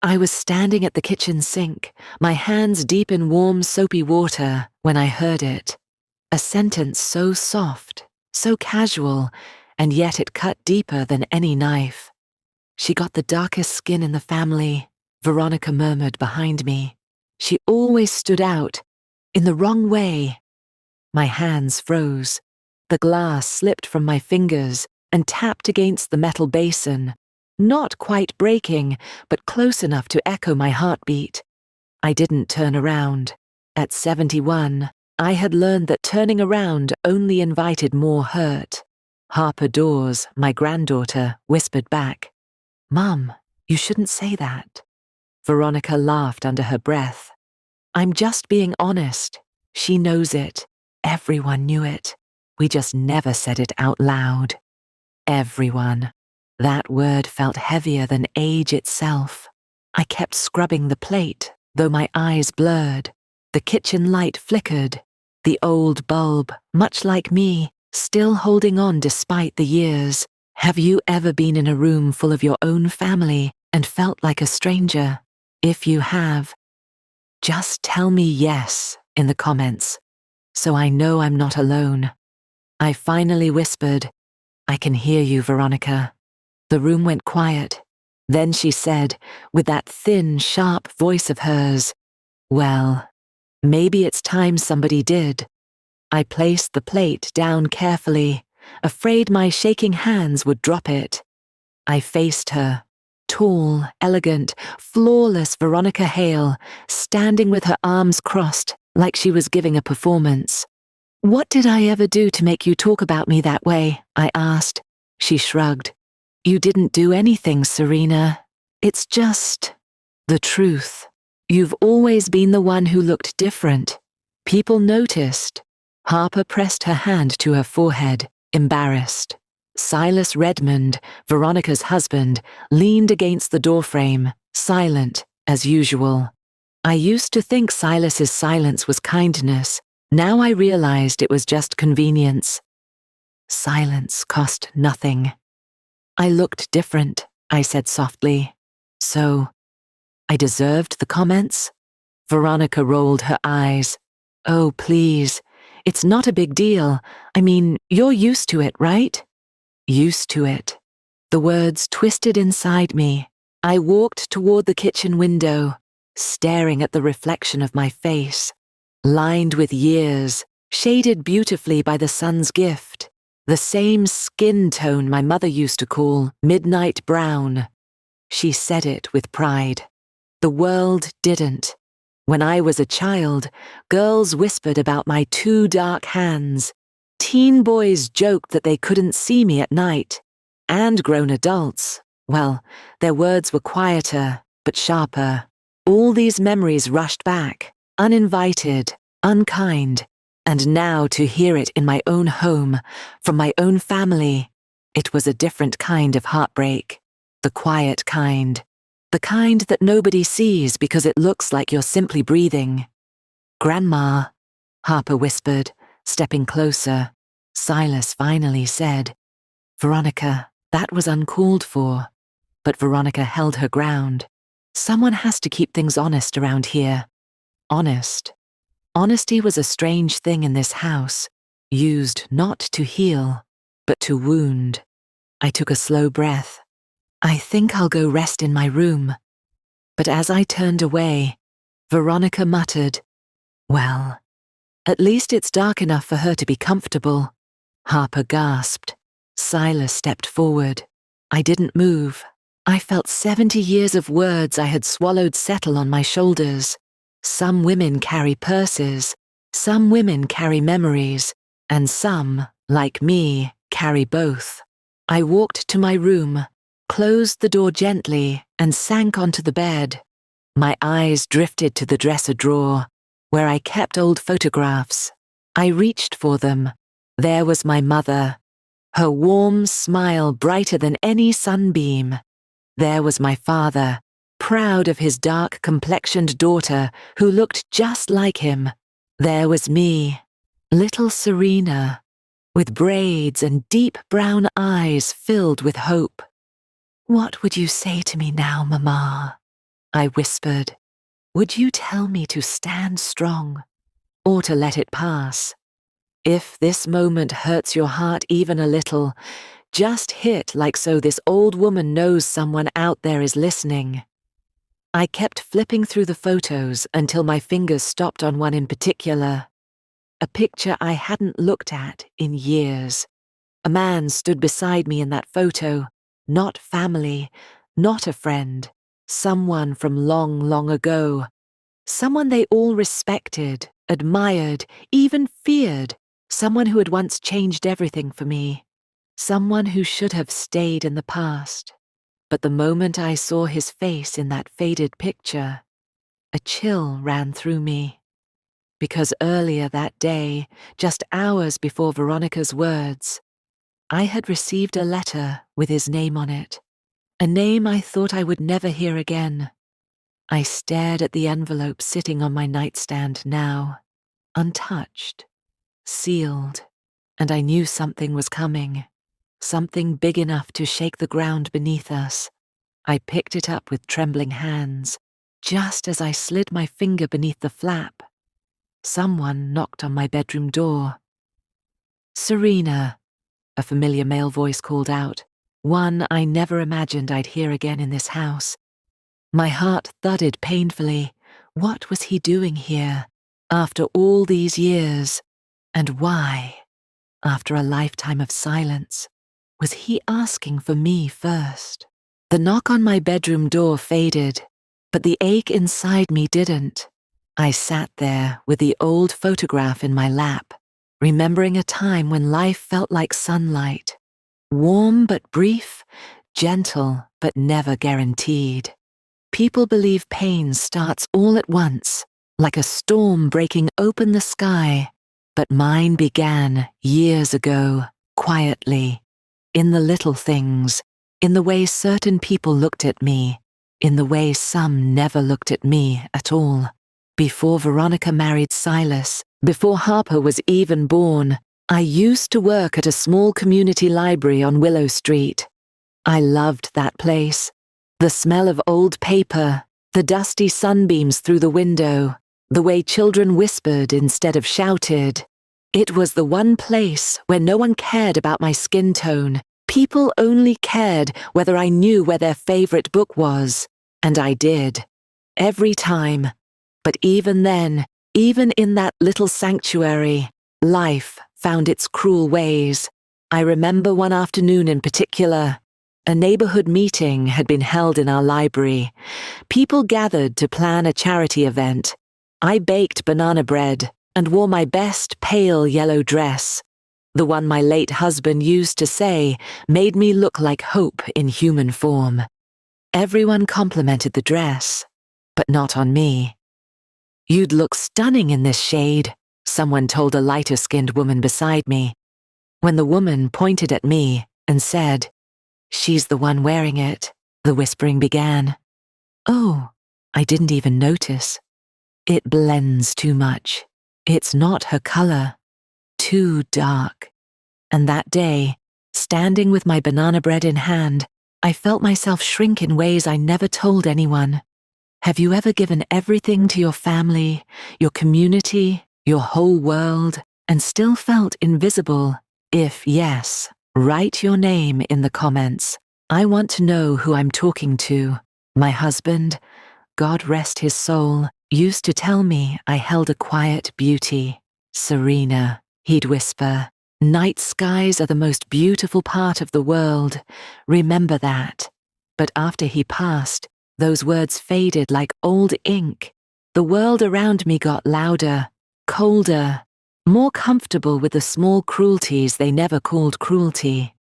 I was standing at the kitchen sink, my hands deep in warm, soapy water, when I heard it. A sentence so soft, so casual, and yet it cut deeper than any knife. "She got the darkest skin in the family," Veronica murmured behind me. "She always stood out, in the wrong way." My hands froze. The glass slipped from my fingers and tapped against the metal basin, not quite breaking, but close enough to echo my heartbeat. I didn't turn around. At 71, I had learned that turning around only invited more hurt. Harper Dawes, my granddaughter, whispered back, "Mum, you shouldn't say that." Veronica laughed under her breath. "I'm just being honest. She knows it. Everyone knew it. We just never said it out loud." Everyone. That word felt heavier than age itself. I kept scrubbing the plate, though my eyes blurred. The kitchen light flickered. The old bulb, much like me, still holding on despite the years. Have you ever been in a room full of your own family and felt like a stranger? If you have, just tell me yes in the comments, so I know I'm not alone. I finally whispered, "I can hear you, Veronica." The room went quiet. Then she said, with that thin, sharp voice of hers, "Well, maybe it's time somebody did." I placed the plate down carefully, afraid my shaking hands would drop it. I faced her, tall, elegant, flawless Veronica Hale, standing with her arms crossed like she was giving a performance. "What did I ever do to make you talk about me that way?" I asked. She shrugged. "You didn't do anything, Serena. It's just the truth. You've always been the one who looked different. People noticed." Harper pressed her hand to her forehead, embarrassed. Silas Redmond, Veronica's husband, leaned against the doorframe, silent as usual. I used to think Silas's silence was kindness. Now I realized it was just convenience. Silence cost nothing. "I looked different," I said softly. "So, I deserved the comments?" Veronica rolled her eyes. "Oh, please. It's not a big deal. I mean, you're used to it, right?" Used to it. The words twisted inside me. I walked toward the kitchen window, staring at the reflection of my face, lined with years, shaded beautifully by the sun's gift, the same skin tone my mother used to call midnight brown. She said it with pride. The world didn't. When I was a child, girls whispered about my too dark hands. Teen boys joked that they couldn't see me at night. And grown adults, well, their words were quieter, but sharper. All these memories rushed back, uninvited, unkind, and now to hear it in my own home, from my own family, it was a different kind of heartbreak. The quiet kind. The kind that nobody sees because it looks like you're simply breathing. "Grandma," Harper whispered, stepping closer. Silas finally said, "Veronica, that was uncalled for." But Veronica held her ground. "Someone has to keep things honest around here." Honest. Honesty was a strange thing in this house, used not to heal, but to wound. I took a slow breath. "I think I'll go rest in my room." But as I turned away, Veronica muttered, "Well, at least it's dark enough for her to be comfortable." Harper gasped. Silas stepped forward. I didn't move. I felt 70 years of words I had swallowed settle on my shoulders. Some women carry purses, some women carry memories, and some, like me, carry both. I walked to my room, closed the door gently, and sank onto the bed. My eyes drifted to the dresser drawer, where I kept old photographs. I reached for them. There was my mother, her warm smile brighter than any sunbeam. There was my father, proud of his dark-complexioned daughter who looked just like him. There was me, little Serena, with braids and deep brown eyes filled with hope. "What would you say to me now, Mama?" I whispered. Would you tell me to stand strong, or to let it pass? If this moment hurts your heart even a little, just hit like so this old woman knows someone out there is listening. I kept flipping through the photos until my fingers stopped on one in particular. A picture I hadn't looked at in years. A man stood beside me in that photo, not family, not a friend, someone from long, long ago. Someone they all respected, admired, even feared. Someone who had once changed everything for me. Someone who should have stayed in the past. But the moment I saw his face in that faded picture, a chill ran through me. Because earlier that day, just hours before Veronica's words, I had received a letter with his name on it. A name I thought I would never hear again. I stared at the envelope sitting on my nightstand now, untouched, sealed, and I knew something was coming. Something big enough to shake the ground beneath us. I picked it up with trembling hands, just as I slid my finger beneath the flap. Someone knocked on my bedroom door. Serena, a familiar male voice called out, one I never imagined I'd hear again in this house. My heart thudded painfully. What was he doing here, after all these years? And why, after a lifetime of silence, was he asking for me first? The knock on my bedroom door faded, but the ache inside me didn't. I sat there with the old photograph in my lap, remembering a time when life felt like sunlight, warm but brief, gentle but never guaranteed. People believe pain starts all at once, like a storm breaking open the sky, but mine began years ago, quietly, in the little things, in the way certain people looked at me, in the way some never looked at me at all. Before Veronica married Silas, before Harper was even born, I used to work at a small community library on Willow Street. I loved that place. The smell of old paper, the dusty sunbeams through the window, the way children whispered instead of shouted. It was the one place where no one cared about my skin tone. People only cared whether I knew where their favorite book was. And I did. Every time. But even then, even in that little sanctuary, life found its cruel ways. I remember one afternoon in particular. A neighborhood meeting had been held in our library. People gathered to plan a charity event. I baked banana bread and wore my best pale yellow dress. The one my late husband used to say made me look like hope in human form. Everyone complimented the dress, but not on me. You'd look stunning in this shade, someone told a lighter-skinned woman beside me. When the woman pointed at me and said, "She's the one wearing it," the whispering began. Oh, I didn't even notice. It blends too much. It's not her color. Too dark. And that day, standing with my banana bread in hand, I felt myself shrink in ways I never told anyone. Have you ever given everything to your family, your community, your whole world, and still felt invisible? If yes, write your name in the comments. I want to know who I'm talking to. My husband, God rest his soul, used to tell me I held a quiet beauty. Serena, he'd whisper, night skies are the most beautiful part of the world. Remember that. But after he passed, those words faded like old ink. The world around me got louder, colder, more comfortable with the small cruelties they never called cruelty.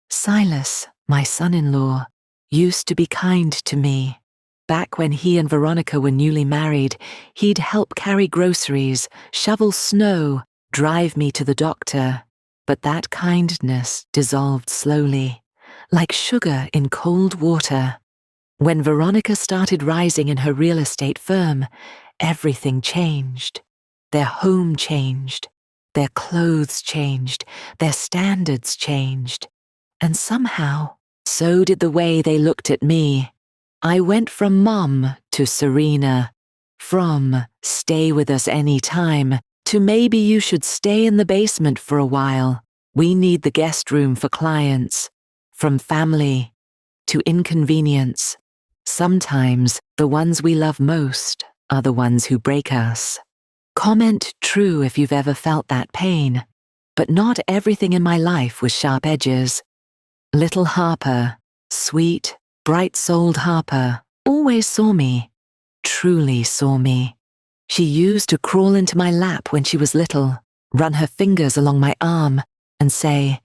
Silas, my son-in-law, used to be kind to me. Back when he and Veronica were newly married, he'd help carry groceries, shovel snow, drive me to the doctor. But that kindness dissolved slowly, like sugar in cold water. When Veronica started rising in her real estate firm, everything changed. Their home changed. Their clothes changed. Their standards changed. And somehow, so did the way they looked at me. I went from Mom to Serena, from stay with us any time to maybe you should stay in the basement for a while. We need the guest room for clients. From family to inconvenience. Sometimes the ones we love most are the ones who break us. Comment true if you've ever felt that pain. But not everything in my life was sharp edges. Little Harper, sweet, bright-souled Harper, always saw me, truly saw me. She used to crawl into my lap when she was little, run her fingers along my arm, and say,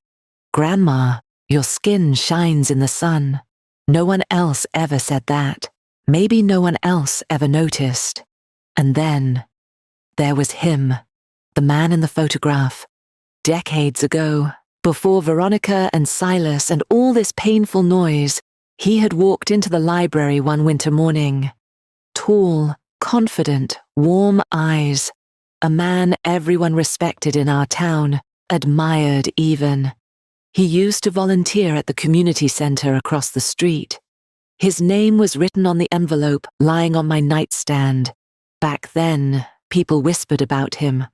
"Grandma, your skin shines in the sun." No one else ever said that. Maybe no one else ever noticed. And then, there was him, the man in the photograph. Decades ago, before Veronica and Silas and all this painful noise, he had walked into the library one winter morning. Tall, confident, warm eyes. A man everyone respected in our town, admired even. He used to volunteer at the community center across the street. His name was written on the envelope lying on my nightstand. Back then, people whispered about him,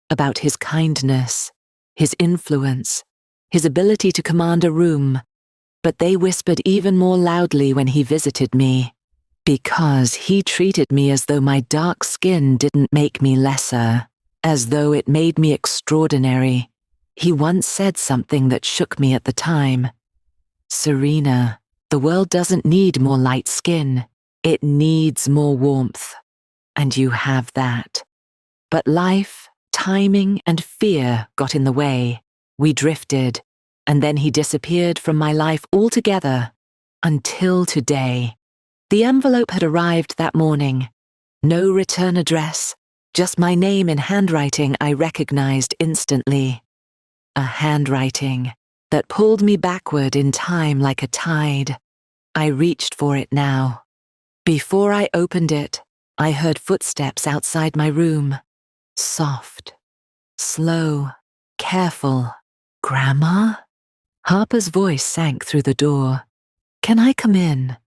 about his kindness, his influence, his ability to command a room. But they whispered even more loudly when he visited me, because he treated me as though my dark skin didn't make me lesser, as though it made me extraordinary. He once said something that shook me at the time. "Serena, the world doesn't need more light skin. It needs more warmth. And you have that." But life, timing, and fear got in the way. We drifted, and then he disappeared from my life altogether, until today. The envelope had arrived that morning. No return address, just my name in handwriting I recognized instantly. A handwriting that pulled me backward in time like a tide. I reached for it now. Before I opened it, I heard footsteps outside my room. Soft, slow, careful. "Grandma?" Harper's voice sank through the door. "Can I come in?"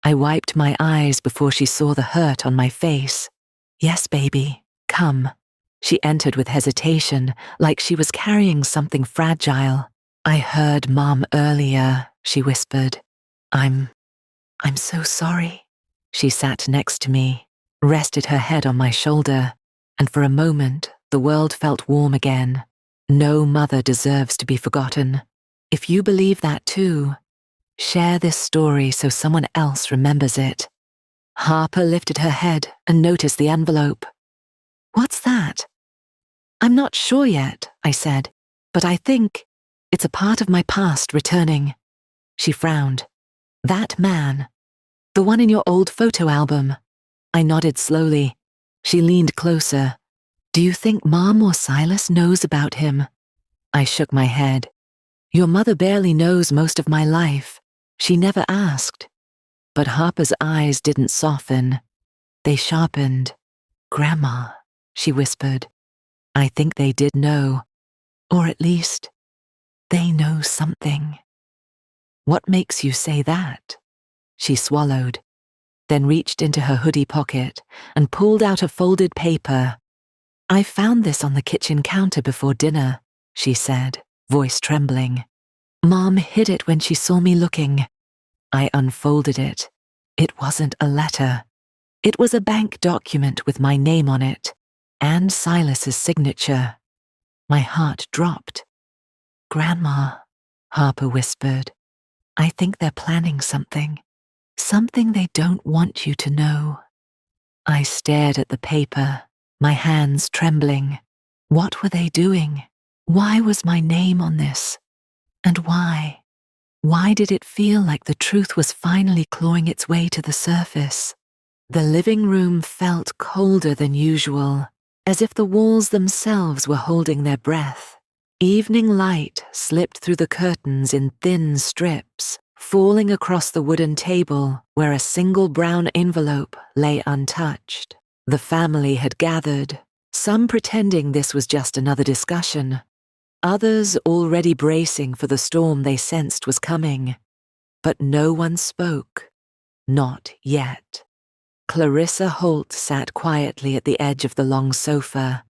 I wiped my eyes before she saw the hurt on my face. "Yes, baby, come." She entered with hesitation, like she was carrying something fragile. "I heard Mom earlier," she whispered. I'm so sorry." She sat next to me, rested her head on my shoulder, and for a moment the world felt warm again. No mother deserves to be forgotten. If you believe that too, share this story so someone else remembers it. Harper lifted her head and noticed the envelope. "What's that?" "I'm not sure yet," I said, "but I think it's a part of my past returning." She frowned. "That man, the one in your old photo album." I nodded slowly. She leaned closer. "Do you think Mom or Silas knows about him?" I shook my head. "Your mother barely knows most of my life. She never asked." But Harper's eyes didn't soften. They sharpened. "Grandma," she whispered, "I think they did know. Or at least, they know something." "What makes you say that?" She swallowed, then reached into her hoodie pocket and pulled out a folded paper. "I found this on the kitchen counter before dinner," she said, voice trembling. "Mom hid it when she saw me looking." I unfolded it. It wasn't a letter. It was a bank document with my name on it, and Silas's signature. My heart dropped. "Grandma," Harper whispered, "I think they're planning something. Something they don't want you to know." I stared at the paper, my hands trembling. What were they doing? Why was my name on this? And why? Why did it feel like the truth was finally clawing its way to the surface? The living room felt colder than usual, as if the walls themselves were holding their breath. Evening light slipped through the curtains in thin strips, falling across the wooden table where a single brown envelope lay untouched. The family had gathered, some pretending this was just another discussion, others already bracing for the storm they sensed was coming. But no one spoke. Not yet. Clarissa Holt sat quietly at the edge of the long sofa,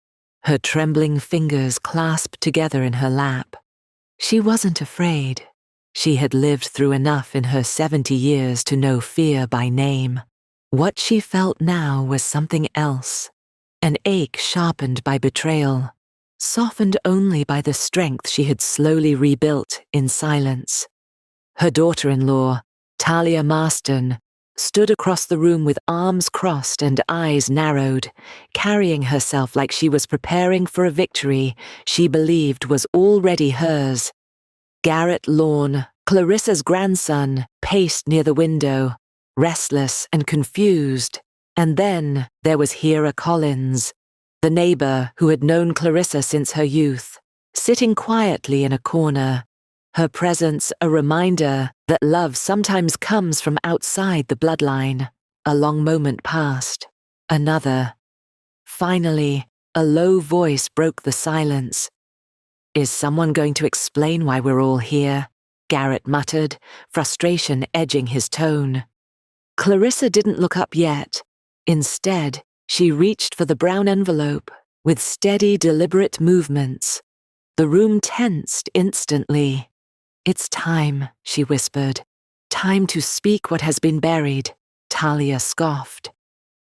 her trembling fingers clasped together in her lap. She wasn't afraid. She had lived through enough in her 70 years to know fear by name. What she felt now was something else, an ache sharpened by betrayal, softened only by the strength she had slowly rebuilt in silence. Her daughter-in-law, Talia Marston, stood across the room with arms crossed and eyes narrowed, carrying herself like she was preparing for a victory she believed was already hers. Garrett Lorne, Clarissa's grandson, paced near the window, restless and confused. And then there was Hera Collins, the neighbor who had known Clarissa since her youth, sitting quietly in a corner, her presence a reminder that love sometimes comes from outside the bloodline. A long moment passed. Another. Finally, a low voice broke the silence. "Is someone going to explain why we're all here?" Garrett muttered, frustration edging his tone. Clarissa didn't look up yet. Instead, she reached for the brown envelope with steady, deliberate movements. The room tensed instantly. "It's time," she whispered. "Time to speak what has been buried." Talia scoffed.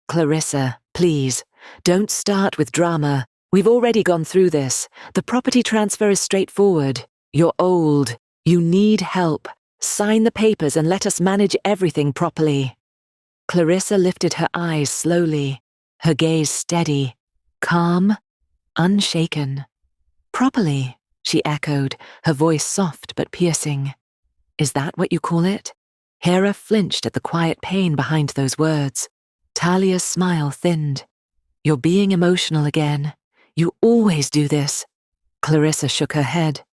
"Clarissa, please, don't start with drama. We've already gone through this. The property transfer is straightforward. You're old. You need help. Sign the papers and let us manage everything properly." Clarissa lifted her eyes slowly, her gaze steady, calm, unshaken. "Properly," she echoed, her voice soft but piercing. "Is that what you call it?" Hera flinched at the quiet pain behind those words. Talia's smile thinned. "You're being emotional again. You always do this." Clarissa shook her head.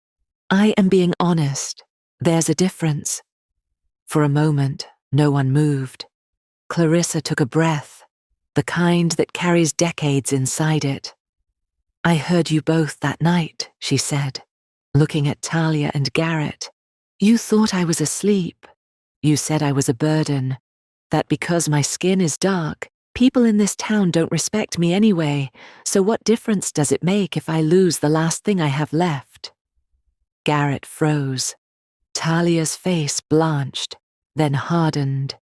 "I am being honest. There's a difference." For a moment, no one moved. Clarissa took a breath, the kind that carries decades inside it. "I heard you both that night," she said, looking at Talia and Garrett. "You thought I was asleep. You said I was a burden, that because my skin is dark, people in this town don't respect me anyway, so what difference does it make if I lose the last thing I have left?" Garrett froze. Talia's face blanched, then hardened.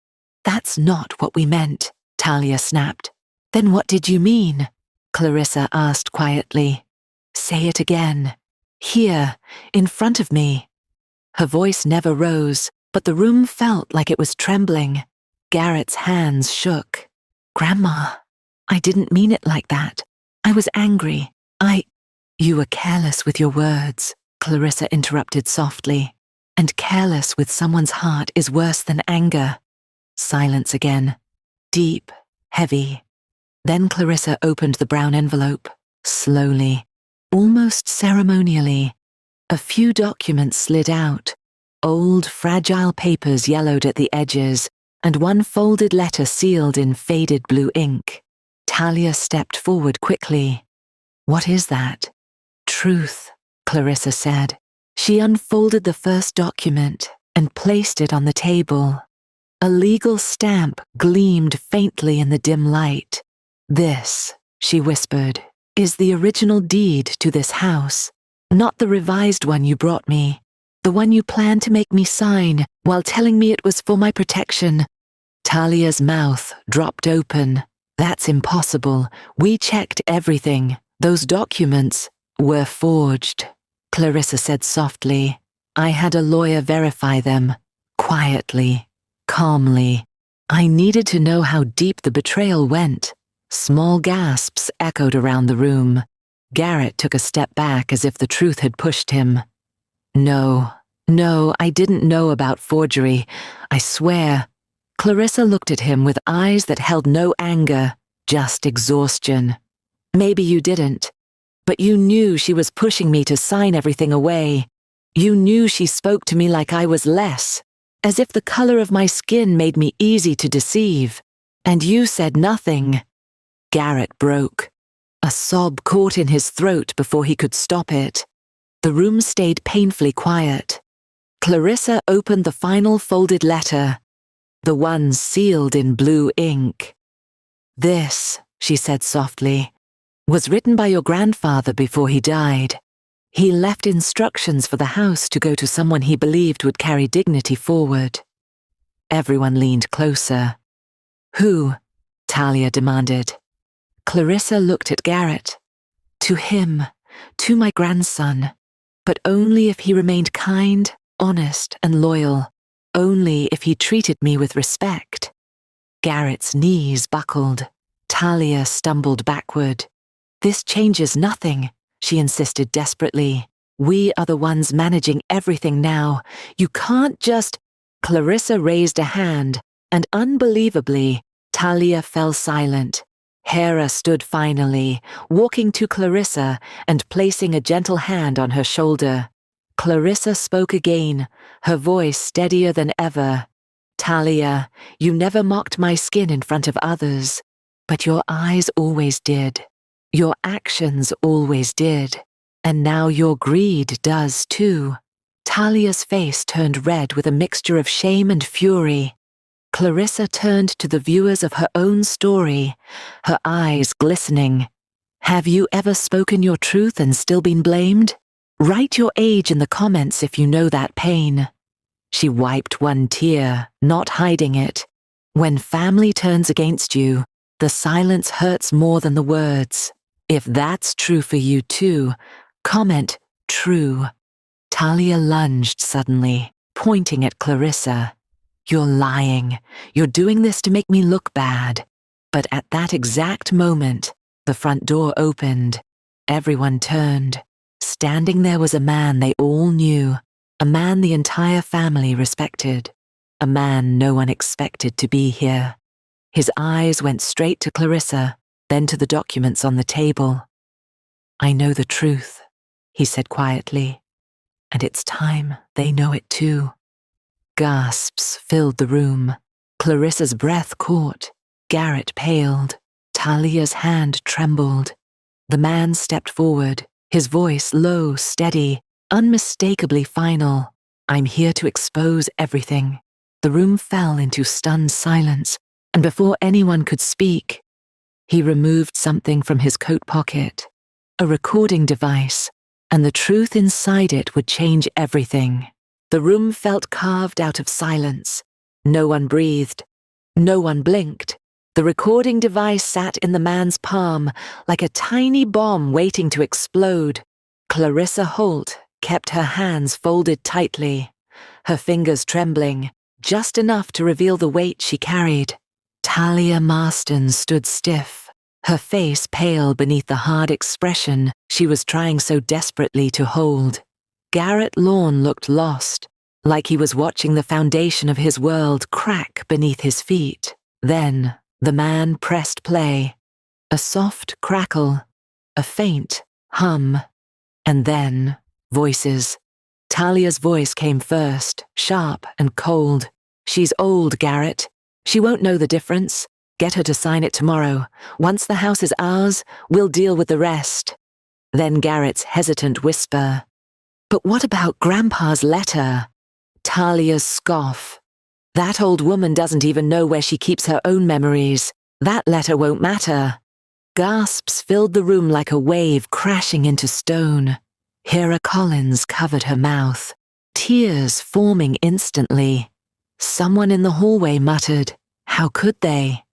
"That's not what we meant," Talia snapped. "Then what did you mean?" Clarissa asked quietly. "Say it again. Here, in front of me." Her voice never rose, but the room felt like it was trembling. Garrett's hands shook. "Grandma, I didn't mean it like that. I was angry. You were careless with your words," Clarissa interrupted softly. "And careless with someone's heart is worse than anger." Silence again. Deep, heavy. Then Clarissa opened the brown envelope, slowly, almost ceremonially. A few documents slid out, old, fragile papers yellowed at the edges, and one folded letter sealed in faded blue ink. Talia stepped forward quickly. "What is that?" "Truth," Clarissa said. She unfolded the first document and placed it on the table. A legal stamp gleamed faintly in the dim light. "This," she whispered, "is the original deed to this house, not the revised one you brought me, the one you planned to make me sign while telling me it was for my protection." Talia's mouth dropped open. "That's impossible. We checked everything. Those documents were forged," Clarissa said softly. "I had a lawyer verify them, quietly, calmly. I needed to know how deep the betrayal went." Small gasps echoed around the room. Garrett took a step back as if the truth had pushed him. No, I didn't know about forgery. I swear." Clarissa looked at him with eyes that held no anger, just exhaustion. "Maybe you didn't, but you knew she was pushing me to sign everything away. You knew she spoke to me like I was less, as if the color of my skin made me easy to deceive. And you said nothing." Garrett broke. A sob caught in his throat before he could stop it. The room stayed painfully quiet. Clarissa opened the final folded letter. the one sealed in blue ink. "This," she said softly, "was written by your grandfather before he died. He left instructions for the house to go to someone he believed would carry dignity forward." Everyone leaned closer. "Who?" Talia demanded. Clarissa looked at Garrett. "To him, to my grandson, but only if he remained kind, honest, and loyal, only if he treated me with respect." Garrett's knees buckled. Talia stumbled backward. "This changes nothing," she insisted desperately. "We are the ones managing everything now. You can't just—" Clarissa raised a hand, and unbelievably, Talia fell silent. Hera stood finally, walking to Clarissa and placing a gentle hand on her shoulder. Clarissa spoke again, her voice steadier than ever. "Talia, you never mocked my skin in front of others, but your eyes always did. Your actions always did. And now your greed does too." Talia's face turned red with a mixture of shame and fury. Clarissa turned to the viewers of her own story, her eyes glistening. "Have you ever spoken your truth and still been blamed? Write your age in the comments if you know that pain." She wiped one tear, not hiding it. When family turns against you, the silence hurts more than the words. If that's true for you too, comment "true." Talia lunged suddenly, pointing at Clarissa. "You're lying. You're doing this to make me look bad." But at that exact moment, the front door opened. Everyone turned. Standing there was a man they all knew, a man the entire family respected, a man no one expected to be here. His eyes went straight to Clarissa, then to the documents on the table. "I know the truth," he said quietly, "and it's time they know it too." Gasps filled the room. Clarissa's breath caught. Garrett paled. Talia's hand trembled. The man stepped forward, his voice low, steady, unmistakably final. "I'm here to expose everything." The room fell into stunned silence, and before anyone could speak, he removed something from his coat pocket, a recording device, and the truth inside it would change everything. The room felt carved out of silence. No one breathed. No one blinked. The recording device sat in the man's palm, like a tiny bomb waiting to explode. Clarissa Holt kept her hands folded tightly, her fingers trembling, just enough to reveal the weight she carried. Talia Marston stood stiff, her face pale beneath the hard expression she was trying so desperately to hold. Garrett Lorne looked lost, like he was watching the foundation of his world crack beneath his feet. Then, the man pressed play. A soft crackle, a faint hum, and then, voices. Talia's voice came first, sharp and cold. "She's old, Garrett. She won't know the difference. Get her to sign it tomorrow. Once the house is ours, we'll deal with the rest." Then Garrett's hesitant whisper. "But what about Grandpa's letter?" Talia's scoff. "That old woman doesn't even know where she keeps her own memories. That letter won't matter." Gasps filled the room like a wave crashing into stone. Hera Collins covered her mouth, tears forming instantly. Someone in the hallway muttered, "How could they?"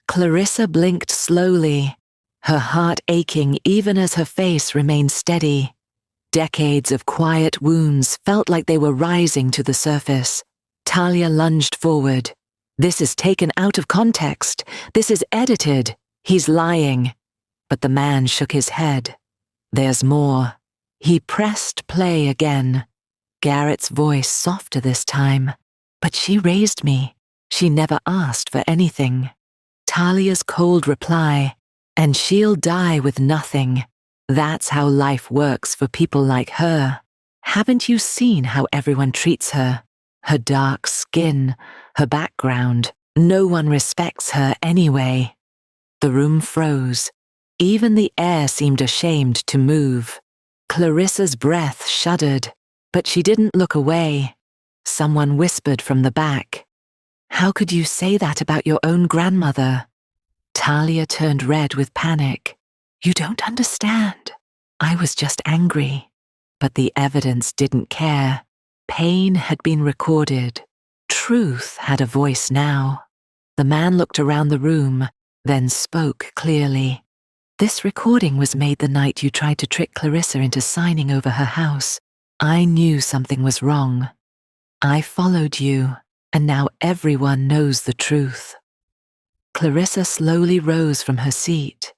Clarissa blinked slowly, her heart aching even as her face remained steady. Decades of quiet wounds felt like they were rising to the surface. Talia lunged forward. "This is taken out of context. This is edited. He's lying." But the man shook his head. "There's more." He pressed play again. Garrett's voice softer this time. "But she raised me. She never asked for anything." Talia's cold reply, "And she'll die with nothing. That's how life works for people like her. Haven't you seen how everyone treats her? Her dark skin, her background. No one respects her anyway." The room froze. Even the air seemed ashamed to move. Clarissa's breath shuddered, but she didn't look away. Someone whispered from the back, How could you say that about your own grandmother? Talia turned red with panic. You don't understand. I was just angry. But the evidence didn't care. Pain had been recorded. Truth had a voice now. The man looked around the room, then spoke clearly. This recording was made the night you tried to trick Clarissa into signing over her house. I knew something was wrong. I followed you, and now everyone knows the truth. Clarissa slowly rose from her seat.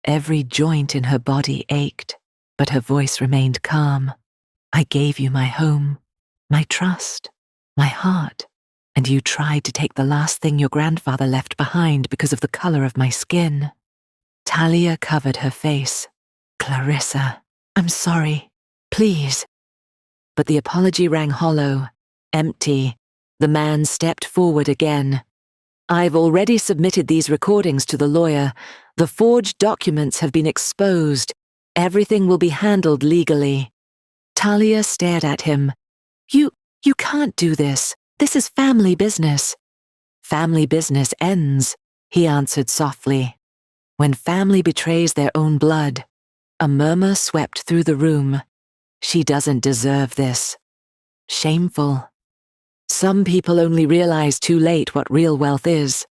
Every joint in her body ached, but her voice remained calm. I gave you my home, my trust, my heart, and you tried to take the last thing your grandfather left behind because of the color of my skin. Talia covered her face. Clarissa, I'm sorry. Please. But the apology rang hollow, empty. The man stepped forward again. I've already submitted these recordings to the lawyer. The forged documents have been exposed. Everything will be handled legally. Talia stared at him. You can't do this. This is family business. Family business ends, he answered softly. When family betrays their own blood. A murmur swept through the room. She doesn't deserve this. Shameful. Some people only realize too late what real wealth is.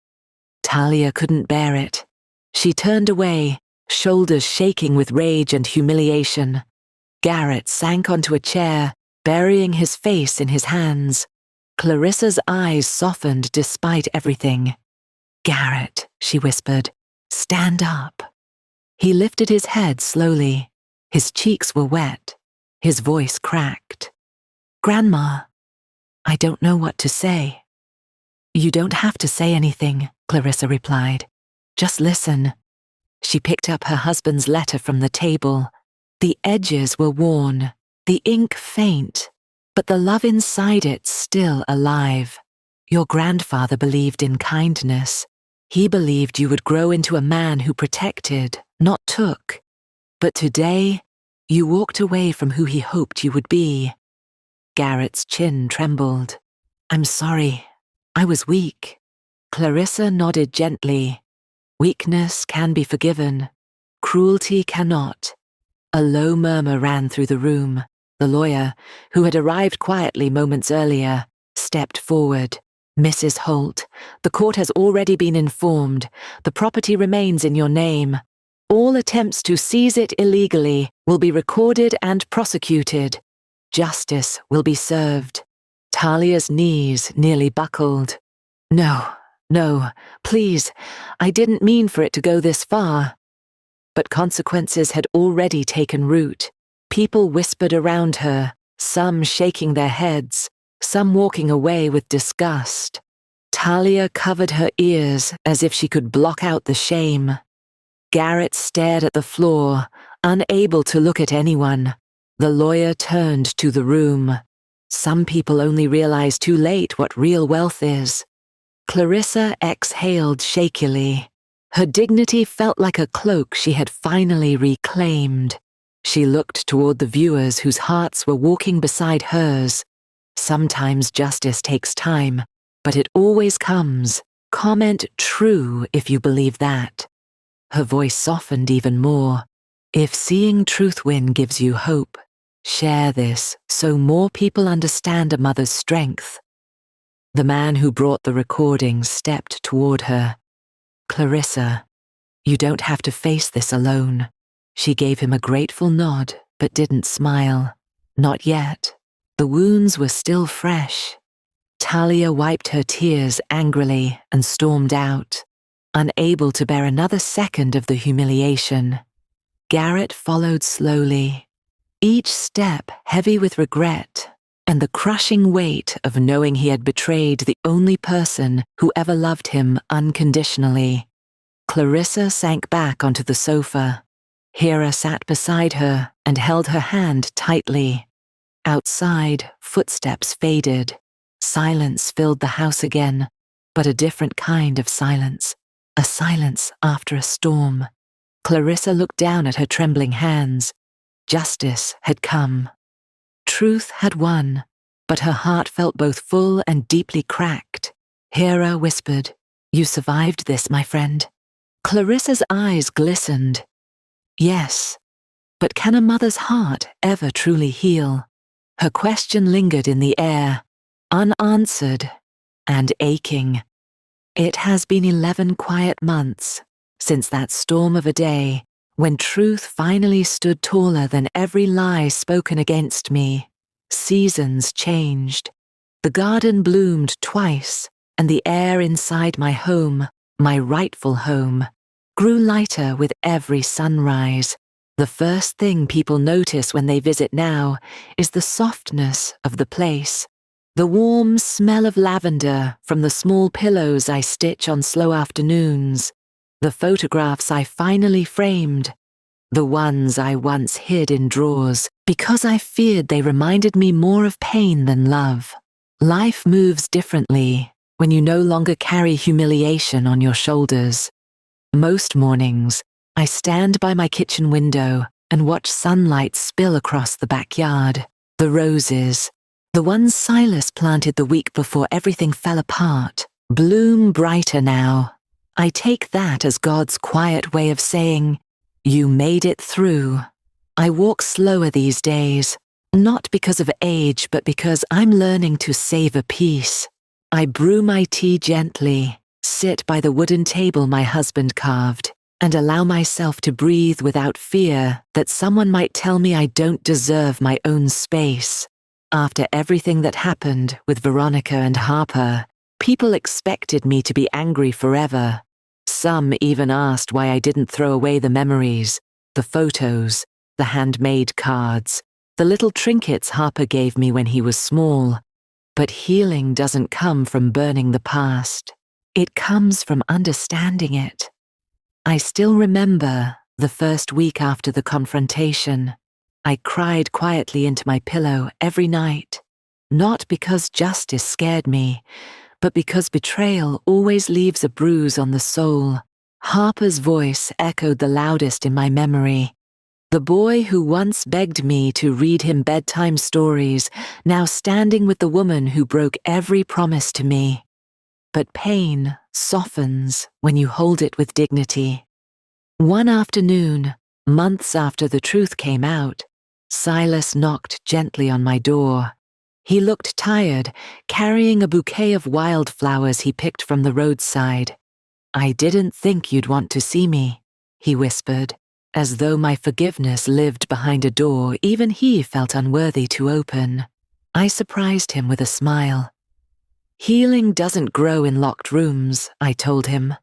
Talia couldn't bear it. She turned away, shoulders shaking with rage and humiliation. Garrett sank onto a chair, burying his face in his hands. Clarissa's eyes softened despite everything. Garrett, she whispered, stand up. He lifted his head slowly. His cheeks were wet. His voice cracked. Grandma, I don't know what to say. You don't have to say anything, Clarissa replied. Just listen. She picked up her husband's letter from the table. The edges were worn, the ink faint, but the love inside it still alive. Your grandfather believed in kindness. He believed you would grow into a man who protected, not took. But today, you walked away from who he hoped you would be. Garrett's chin trembled. I'm sorry. I was weak. Clarissa nodded gently. Weakness can be forgiven. Cruelty cannot. A low murmur ran through the room. The lawyer, who had arrived quietly moments earlier, stepped forward. Mrs. Holt, the court has already been informed. The property remains in your name. All attempts to seize it illegally will be recorded and prosecuted. Justice will be served. Talia's knees nearly buckled. No, please, I didn't mean for it to go this far. But consequences had already taken root. People whispered around her, some shaking their heads, some walking away with disgust. Talia covered her ears as if she could block out the shame. Garrett stared at the floor, unable to look at anyone. The lawyer turned to the room. Some people only realize too late what real wealth is. Clarissa exhaled shakily. Her dignity felt like a cloak she had finally reclaimed. She looked toward the viewers whose hearts were walking beside hers. Sometimes justice takes time, but it always comes. Comment true if you believe that. Her voice softened even more. If seeing truth win gives you hope, share this so more people understand a mother's strength. The man who brought the recording stepped toward her. Clarissa, you don't have to face this alone. She gave him a grateful nod, but didn't smile. Not yet. The wounds were still fresh. Talia wiped her tears angrily and stormed out, unable to bear another second of the humiliation. Garrett followed slowly, each step heavy with regret and the crushing weight of knowing he had betrayed the only person who ever loved him unconditionally. Clarissa sank back onto the sofa. Hera sat beside her and held her hand tightly. Outside, footsteps faded. Silence filled the house again, but a different kind of silence. A silence after a storm. Clarissa looked down at her trembling hands. Justice had come. Truth had won, but her heart felt both full and deeply cracked. Hera whispered, "You survived this, my friend." Clarissa's eyes glistened. Yes, but can a mother's heart ever truly heal? Her question lingered in the air, unanswered and aching. It has been 11 quiet months since that storm of a day when truth finally stood taller than every lie spoken against me. Seasons changed. The garden bloomed twice, and the air inside my home, my rightful home, grew lighter with every sunrise. The first thing people notice when they visit now is the softness of the place. The warm smell of lavender from the small pillows I stitch on slow afternoons. The photographs I finally framed. The ones I once hid in drawers because I feared they reminded me more of pain than love. Life moves differently when you no longer carry humiliation on your shoulders. Most mornings, I stand by my kitchen window and watch sunlight spill across the backyard. The roses, the ones Silas planted the week before everything fell apart, bloom brighter now. I take that as God's quiet way of saying, "You made it through." I walk slower these days, not because of age, but because I'm learning to savor peace. I brew my tea gently, sit by the wooden table my husband carved, and allow myself to breathe without fear that someone might tell me I don't deserve my own space. After everything that happened with Veronica and Harper, people expected me to be angry forever. Some even asked why I didn't throw away the memories, the photos, the handmade cards, the little trinkets Harper gave me when he was small. But healing doesn't come from burning the past. It comes from understanding it. I still remember the first week after the confrontation. I cried quietly into my pillow every night, not because justice scared me, but because betrayal always leaves a bruise on the soul. Harper's voice echoed the loudest in my memory. The boy who once begged me to read him bedtime stories, now standing with the woman who broke every promise to me. But pain softens when you hold it with dignity. One afternoon, months after the truth came out, Silas knocked gently on my door. He looked tired, carrying a bouquet of wildflowers he picked from the roadside. "I didn't think you'd want to see me," he whispered, as though my forgiveness lived behind a door even he felt unworthy to open. I surprised him with a smile. "Healing doesn't grow in locked rooms," I told him.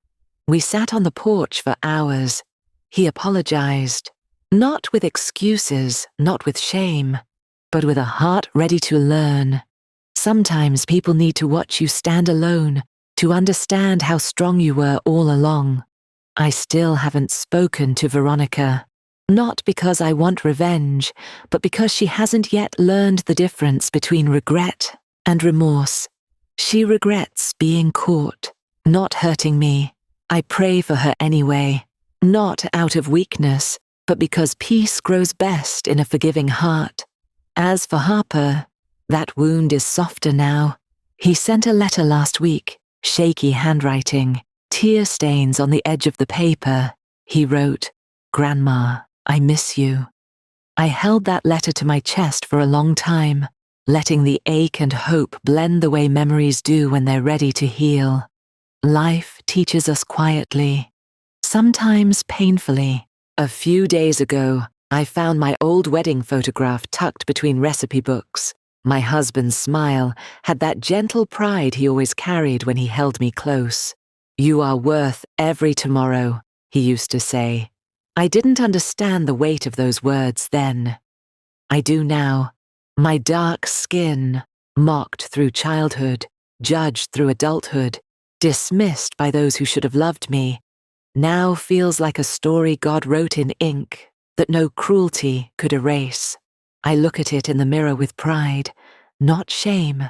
We sat on the porch for hours. He apologized, not with excuses, not with shame, but with a heart ready to learn. Sometimes people need to watch you stand alone to understand how strong you were all along. I still haven't spoken to Veronica, not because I want revenge, but because she hasn't yet learned the difference between regret and remorse. She regrets being caught, not hurting me. I pray for her anyway, not out of weakness, but because peace grows best in a forgiving heart. As for Harper, that wound is softer now. He sent a letter last week, shaky handwriting, tear stains on the edge of the paper. He wrote, "Grandma, I miss you." I held that letter to my chest for a long time, letting the ache and hope blend the way memories do when they're ready to heal. Life teaches us quietly, sometimes painfully. A few days ago, I found my old wedding photograph tucked between recipe books. My husband's smile had that gentle pride he always carried when he held me close. "You are worth every tomorrow," he used to say. I didn't understand the weight of those words then. I do now. My dark skin, mocked through childhood, judged through adulthood, dismissed by those who should have loved me, now feels like a story God wrote in ink that no cruelty could erase. I look at it in the mirror with pride, not shame.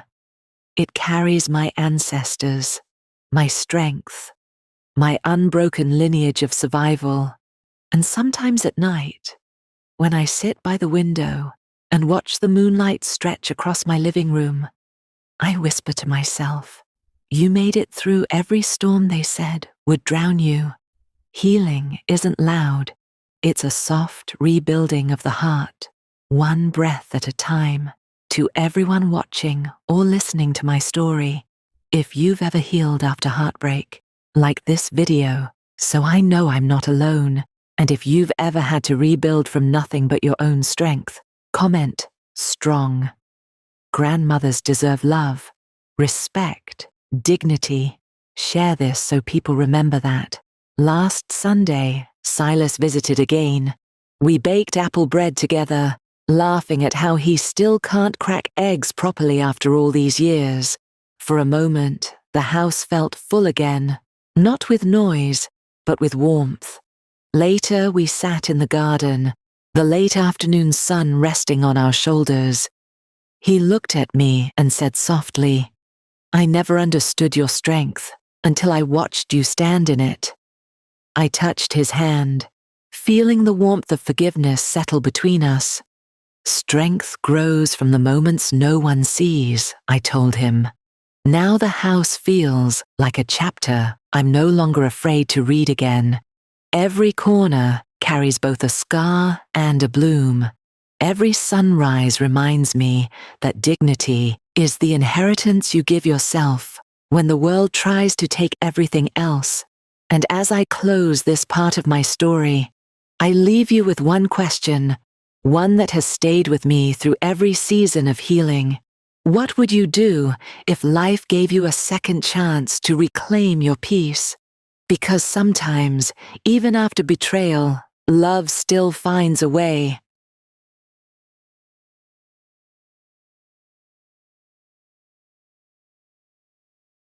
It carries my ancestors, my strength, my unbroken lineage of survival. And sometimes at night, when I sit by the window and watch the moonlight stretch across my living room, I whisper to myself, You made it through every storm they said would drown you. Healing isn't loud. It's a soft rebuilding of the heart, one breath at a time. To everyone watching or listening to my story, if you've ever healed after heartbreak, like this video, so I know I'm not alone, and if you've ever had to rebuild from nothing but your own strength, comment strong. Grandmothers deserve love, respect, dignity. Share this so people remember that. Last Sunday, Silas visited again. We baked apple bread together, laughing at how he still can't crack eggs properly after all these years. For a moment, the house felt full again, not with noise, but with warmth. Later, we sat in the garden, the late afternoon sun resting on our shoulders. He looked at me and said softly, "I never understood your strength until I watched you stand in it." I touched his hand, feeling the warmth of forgiveness settle between us. "Strength grows from the moments no one sees," I told him. Now the house feels like a chapter I'm no longer afraid to read again. Every corner carries both a scar and a bloom. Every sunrise reminds me that dignity is the inheritance you give yourself when the world tries to take everything else. And as I close this part of my story, I leave you with one question, one that has stayed with me through every season of healing. What would you do if life gave you a second chance to reclaim your peace? Because sometimes, even after betrayal, love still finds a way.